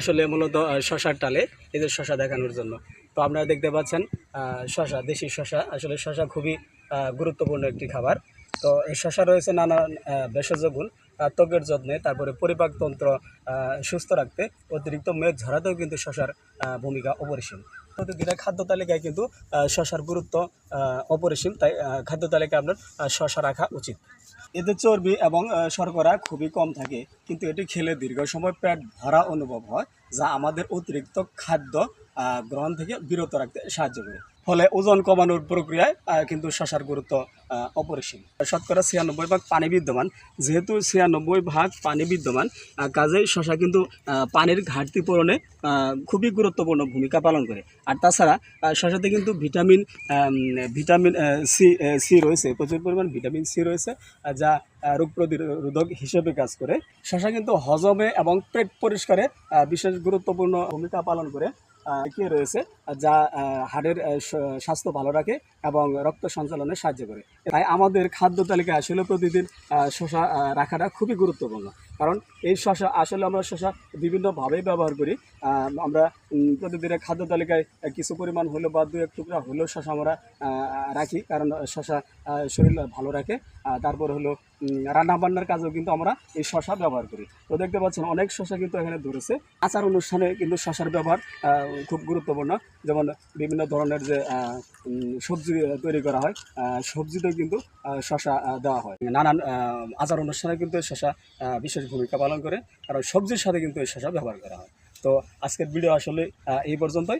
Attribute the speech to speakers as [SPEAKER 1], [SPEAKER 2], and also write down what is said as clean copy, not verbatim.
[SPEAKER 1] আসলে মূলত শশার টালে এই যে শশা দেখানোর জন্য। তো আপনারা দেখতে পাচ্ছেন শশা, দেশি শশা। আসলে শশা খুবই গুরুত্বপূর্ণ একটি খাবার। তো এই শশা রয়েছে নানান ভেষজ গুণ, ত্বকের যত্নে, তারপরে পরিপাকতন্ত্র সুস্থ রাখতে, অতিরিক্ত মেদ ঝরাতেও কিন্তু শশার ভূমিকা অপরিসীম। প্রতিদিনের খাদ্য তালিকায় কিন্তু শশার গুরুত্ব অপরিসীম, তাই খাদ্য তালিকায় আপনার শশা রাখা উচিত। এতে চর্বি এবং শর্করা খুবই কম থাকে, কিন্তু এটি খেলে দীর্ঘ সময় পেট ভরা অনুভব হয়, যা আমাদের অতিরিক্ত খাদ্য গ্রহণ থেকে বিরত রাখতে সাহায্য করে। ফলে ওজন কমানোর প্রক্রিয়ায় কিন্তু শশার গুরুত্ব অপরিসীম। শতকরা 96 ভাগ পানি বিদ্যমান। যেহেতু 96 ভাগ পানি বিদ্যমান, কাজেই শশা কিন্তু পানির ঘাটতি পূরণে খুবই গুরুত্বপূর্ণ ভূমিকা পালন করে। আর তাছাড়া শশাতে কিন্তু ভিটামিন ভিটামিন সি রয়েছে, প্রচুর পরিমাণ ভিটামিন সি রয়েছে, যা রোগ প্রতিরোধক হিসেবে কাজ করে। শশা কিন্তু হজমে এবং পেট পরিষ্কারে বিশেষ গুরুত্বপূর্ণ ভূমিকা পালন করে রয়েছে, যা হাড়ের স্বাস্থ্য ভালো রাখে এবং রক্ত সঞ্চালনে সাহায্য করে। তাই আমাদের খাদ্য তালিকায় আসলে প্রতিদিন শশা রাখাটা খুবই গুরুত্বপূর্ণ। কারণ এই শশা আসলে আমরা শশা বিভিন্নভাবেই ব্যবহার করি। আমরা প্রতিদিনের খাদ্য তালিকায় কিছু পরিমাণ হলেও বা 2-1 টুকরা হলেও শশা আমরা রাখি, কারণ শশা শরীর ভালো রাখে। তারপর হলো রান্নাবান্নার কাজেও কিন্তু আমরা এই শশা ব্যবহার করি। তো দেখতে পাচ্ছেন অনেক শশা কিন্তু এখানে ধরেছে। আচার অনুষ্ঠানে কিন্তু শশার ব্যবহার খুব গুরুত্বপূর্ণ। যেমন বিভিন্ন ধরনের যে সবজি তৈরি করা হয়, সবজিতেও কিন্তু শশা দেওয়া হয়। নানান আচার অনুষ্ঠানে কিন্তু শশা বিশেষ ভূমিকা পালন করে, কারণ সবজির সাথে কিন্তু এই শশা ব্যবহার করা হয়। তো আজকের ভিডিও আসলে এই পর্যন্তই।